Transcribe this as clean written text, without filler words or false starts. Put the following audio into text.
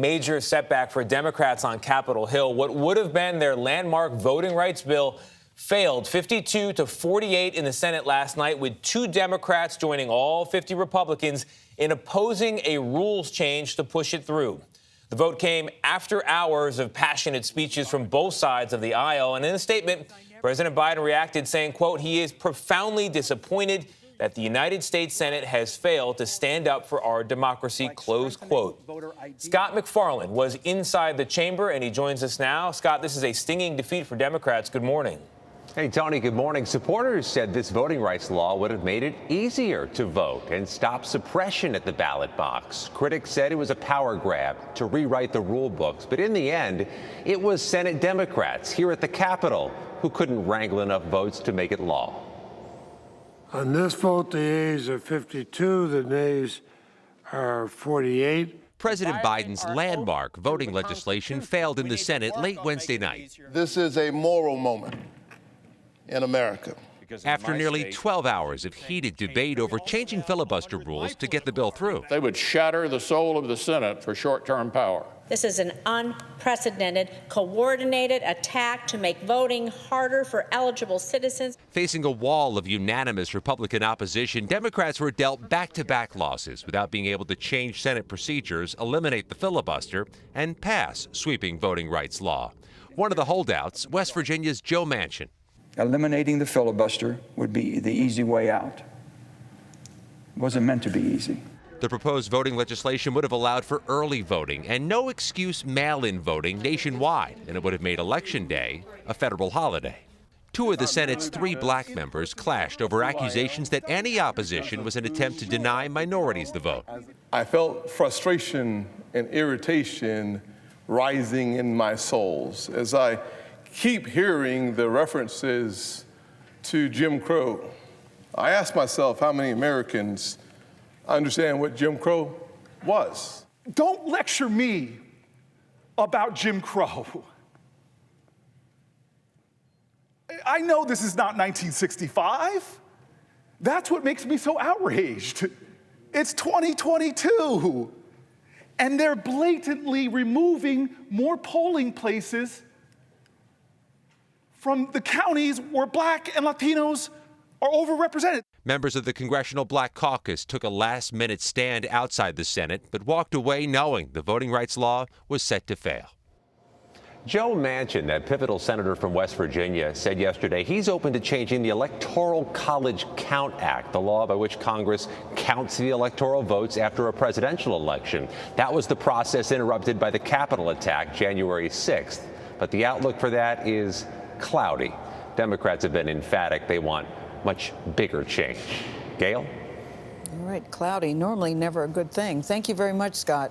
Major setback for Democrats on Capitol Hill. What would have been their landmark voting rights bill failed 52 to 48 in the Senate last night, with 2 Democrats joining all 50 Republicans in opposing a rules change to push it through. The vote came after hours of passionate speeches from both sides of the aisle. And in a statement, President Biden reacted saying, quote, he is profoundly disappointed that the United States Senate has failed to stand up for our democracy, close quote. Scott MacFarlane was inside the chamber, and he joins us now. Scott, this is a stinging defeat for Democrats. Good morning. Hey, Tony, good morning. Supporters said this voting rights law would have made it easier to vote and stop suppression at the ballot box. Critics said it was a power grab to rewrite the rule books. But in the end, it was Senate Democrats here at the Capitol who couldn't wrangle enough votes to make it law. On this vote, the yeas are 52, the nays are 48. President Biden's landmark voting legislation failed in the Senate late Wednesday night. This is a moral moment in America. After nearly 12 hours of heated debate over changing filibuster rules to get the bill through. They would shatter the soul of the Senate for short-term power. This is an unprecedented, coordinated attack to make voting harder for eligible citizens. Facing a wall of unanimous Republican opposition, Democrats were dealt back-to-back losses without being able to change Senate procedures, eliminate the filibuster, and pass sweeping voting rights law. One of the holdouts, West Virginia's Joe Manchin. Eliminating the filibuster would be the easy way out. It wasn't meant to be easy. The proposed voting legislation would have allowed for early voting and no excuse mail-in voting nationwide, and it would have made Election Day a federal holiday. 2 of the Senate's 3 black members clashed over accusations that any opposition was an attempt to deny minorities the vote. I felt frustration and irritation rising in my souls as I keep hearing the references to Jim Crow. I ask myself how many Americans understand what Jim Crow was. Don't lecture me about Jim Crow. I know this is not 1965. That's what makes me so outraged. It's 2022, and they're blatantly removing more polling places from the counties where Black and Latinos are overrepresented. Members of the Congressional Black Caucus took a last-minute stand outside the Senate, but walked away knowing the voting rights law was set to fail. Joe Manchin, that pivotal senator from West Virginia, said yesterday he's open to changing the Electoral College Count Act, the law by which Congress counts the electoral votes after a presidential election. That was the process interrupted by the Capitol attack January 6th. But the outlook for that is cloudy. Democrats have been emphatic. They want much bigger change. Gayle? All right, cloudy, normally never a good thing. Thank you very much, Scott.